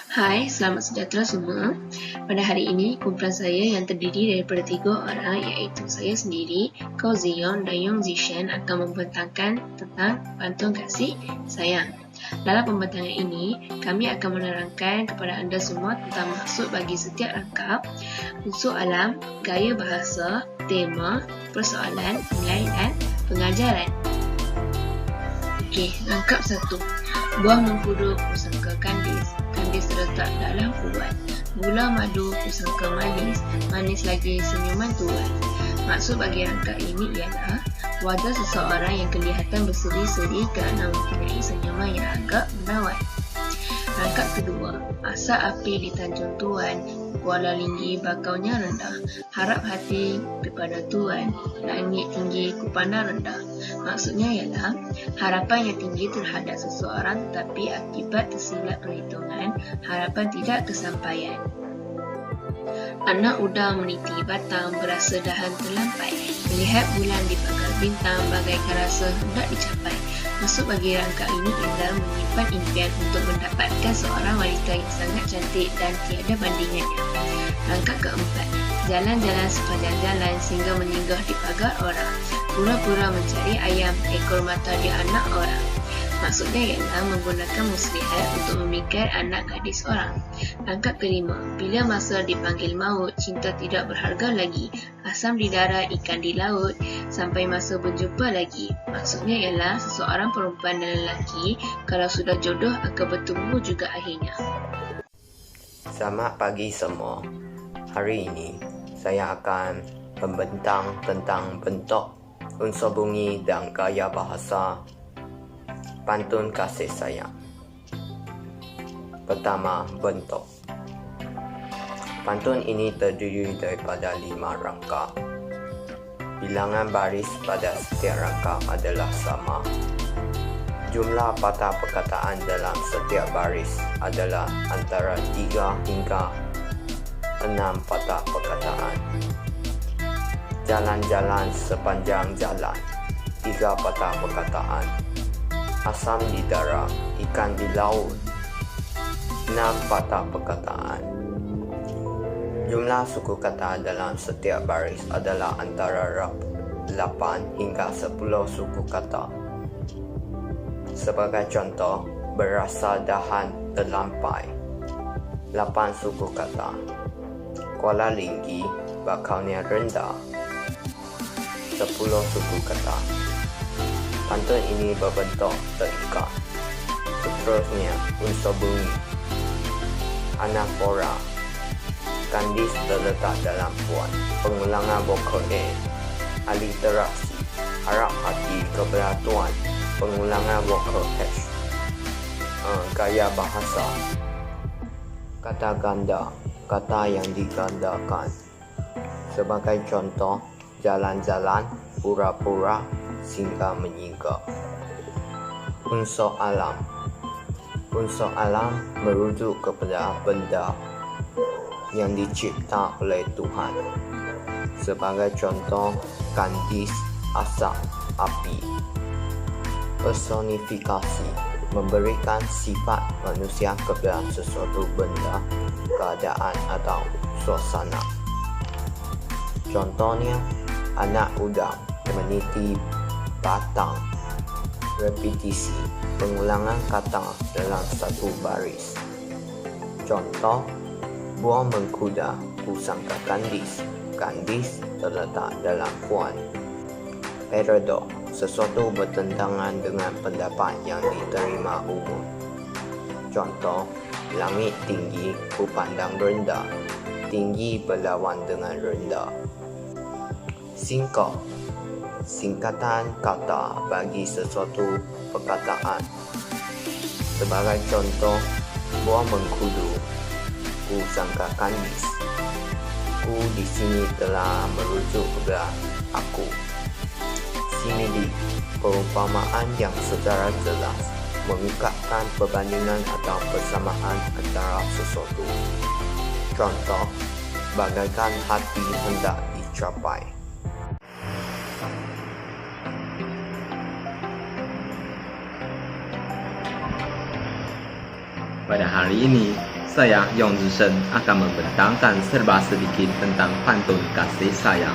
Hai, selamat sejahtera semua. Pada hari ini, kumpulan saya yang terdiri daripada 3 orang iaitu saya sendiri, Ko Zion dan Yong Zishan akan membentangkan tentang pantun kasih sayang. Dalam pembentangan ini, kami akan menerangkan kepada anda semua tentang maksud bagi setiap rangkap, unsur alam, gaya bahasa, tema, persoalan, nilai dan pengajaran. Okey, rangkap 1. Buah mengkudu kusangka kandis, kandis terletak dalam ubat. Gula madu kusangka manis, manis lagi senyuman tuan. Maksud bagi rangkap ini ialah wajah seseorang yang kelihatan berseri-seri kerana mempunyai senyuman yang agak menawan. Rangkap kedua, asap api di Tanjung Tuan, Kuala Linggi bakaunya rendah. Harap hati kepada Tuan, langit tinggi kupandang rendah. Maksudnya ialah harapan yang tinggi terhadap seseorang tetapi akibat tersilap perhitungan, harapan tidak kesampaian. Anak udang meniti batang, berasa dahan terlampai. Melihat bulan di pagar bintang, bagaikan rasa hendak dicapai. Maksud bagi rangkap ini ialah menyimpan impian untuk mendapatkan seorang wanita yang sangat cantik dan tiada bandingannya. Rangkap keempat, jalan-jalan sepanjang jalan sehingga menyinggah di pagar orang. Pura-pura mencari ayam, ekor mata di anak orang. Maksudnya ialah menggunakan muslihat untuk memikat anak gadis orang. Rangkap kelima, bila masa dipanggil maut, cinta tidak berharga lagi. Asam di darat, ikan di laut, sampai masa berjumpa lagi. Maksudnya ialah seseorang perempuan dan lelaki, kalau sudah jodoh akan bertemu juga akhirnya. Selamat pagi semua. Hari ini saya akan membentang tentang bentuk, unsur bunyi dan gaya bahasa pantun kasih sayang. Pertama, bentuk. Pantun ini terdiri daripada 5 rangkap. Bilangan baris pada setiap rangkap adalah sama. Jumlah patah perkataan dalam setiap baris adalah antara 3 hingga 6 patah perkataan. Jalan-jalan sepanjang jalan, 3 patah perkataan. Asam di darat, ikan di laut, 6 patah perkataan. Jumlah suku kata dalam setiap baris adalah antara 8 hingga 10 suku kata. Sebagai contoh, berasa dahan terlampai, 8 suku kata. Kuala Linggi bakaunya rendah, 10 suku kata. Pantun ini berbentuk terikat. Seterusnya, unsur bunyi. Anafora, kandis terletak dalam puan. Pengulangan vokal A. Aliterasi, harap hati kepada Tuan. Pengulangan vokal H. Gaya bahasa. Kata ganda, kata yang digandakan. Sebagai contoh, jalan-jalan, pura-pura, sehingga menyinggah. Unsur alam. Unsur alam merujuk kepada benda yang dicipta oleh Tuhan. Sebagai contoh, kandis, asap, api. Personifikasi, memberikan sifat manusia kepada sesuatu benda, keadaan atau suasana. Contohnya, anak udang meniti batang. Repetisi, pengulangan kata dalam satu baris. Contoh, buah mengkuda kusangka kandis, kandis terletak dalam puan. Paradoks, sesuatu bertentangan dengan pendapat yang diterima umum. Contoh, langit tinggi kupandang rendah, tinggi berlawan dengan rendah. Singkat, singkatan kata bagi sesuatu perkataan. Sebagai contoh, buah mengkudu kusangka kandis. Ku di sini telah merujuk kepada aku. Simili, perumpamaan yang secara jelas mengungkapkan perbandingan atau persamaan antara sesuatu. Contoh, bagaikan hati hendak dicapai. Pada hari ini, Saya Yong Zishen akan membentangkan serba sedikit tentang pantun kasih sayang.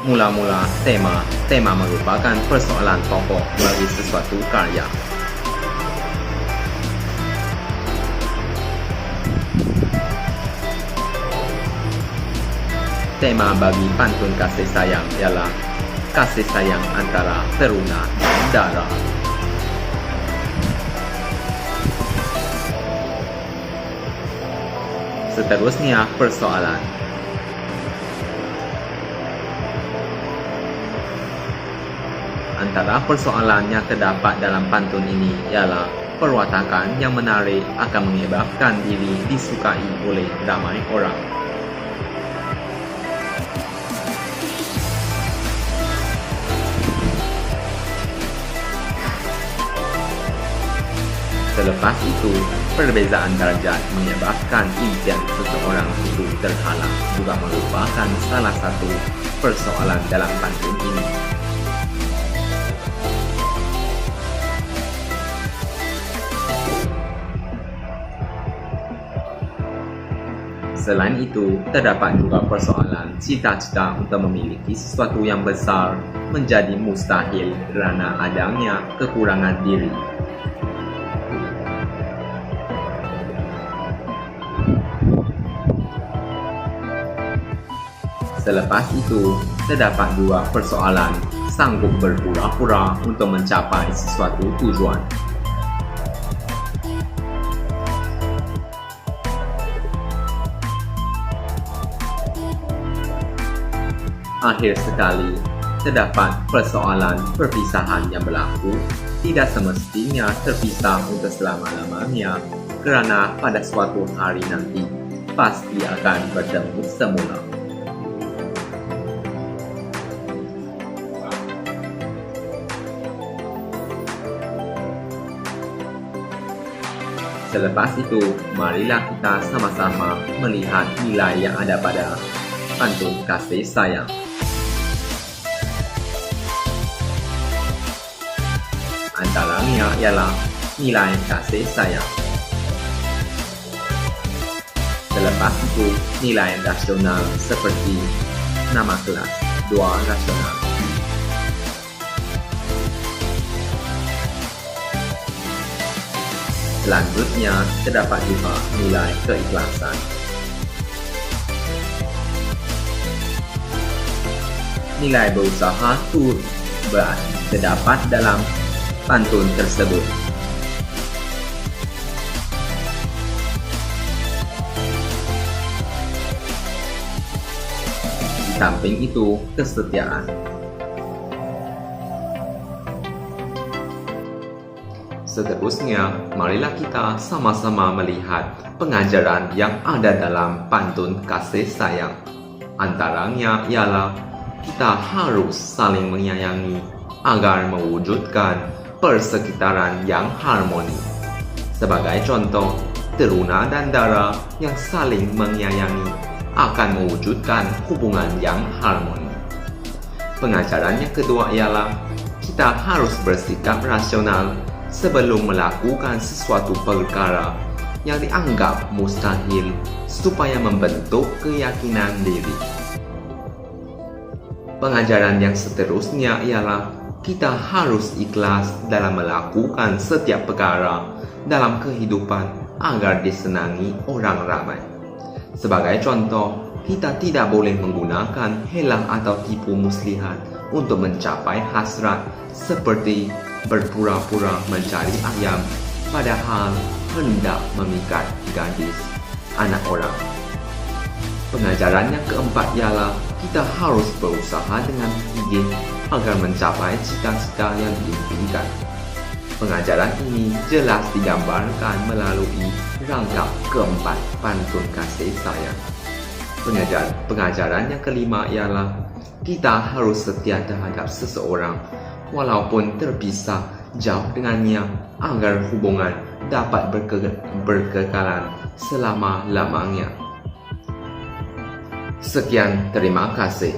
Mula-mula, tema merupakan persoalan pokok bagi sesuatu karya. Tema bagi pantun kasih sayang ialah kasih sayang antara teruna dan dara. Seterusnya persoalan. Antara persoalan yang terdapat dalam pantun ini ialah perwatakan yang menarik akan menyebabkan diri disukai oleh ramai orang. Selepas itu, perbezaan darjat menyebabkan impian seseorang itu terhalang juga merupakan salah satu persoalan dalam pantun ini. Selain itu, terdapat juga persoalan cita-cita untuk memiliki sesuatu yang besar menjadi mustahil kerana adanya kekurangan diri. Selepas itu, terdapat dua persoalan sanggup berpura-pura untuk mencapai sesuatu tujuan. Akhir sekali, terdapat persoalan perpisahan yang berlaku tidak semestinya terpisah untuk selama-lamanya kerana pada suatu hari nanti pasti akan bertemu semula. Selepas itu, marilah kita sama-sama melihat nilai yang ada pada pantun kasih sayang. Antaranya ialah nilai kasih sayang. Selepas itu, nilai rasional seperti nama kelas, dua rasional. Selanjutnya, terdapat juga nilai keikhlasan. Nilai berusaha turut terdapat dalam pantun tersebut. Di samping itu, kesetiaan. Seterusnya, marilah kita sama-sama melihat pengajaran yang ada dalam pantun kasih sayang. Antaranya ialah kita harus saling menyayangi agar mewujudkan persekitaran yang harmoni. Sebagai contoh, teruna dan dara yang saling menyayangi akan mewujudkan hubungan yang harmoni. Pengajaran yang kedua ialah kita harus bersikap rasional sebelum melakukan sesuatu perkara yang dianggap mustahil supaya membentuk keyakinan diri. Pengajaran yang seterusnya ialah kita harus ikhlas dalam melakukan setiap perkara dalam kehidupan agar disenangi orang ramai. Sebagai contoh, kita tidak boleh menggunakan helah atau tipu muslihat untuk mencapai hasrat seperti berpura-pura mencari ayam padahal hendak memikat gadis anak orang. Pengajaran yang keempat ialah kita harus berusaha dengan gigih agar mencapai cita-cita yang diimpikan. Pengajaran ini jelas digambarkan melalui rangkap keempat pantun kasih sayang. Pengajaran yang kelima ialah kita harus setia terhadap seseorang walaupun terpisah jauh dengannya agar hubungan dapat berkekalan selama-lamanya. Sekian, terima kasih.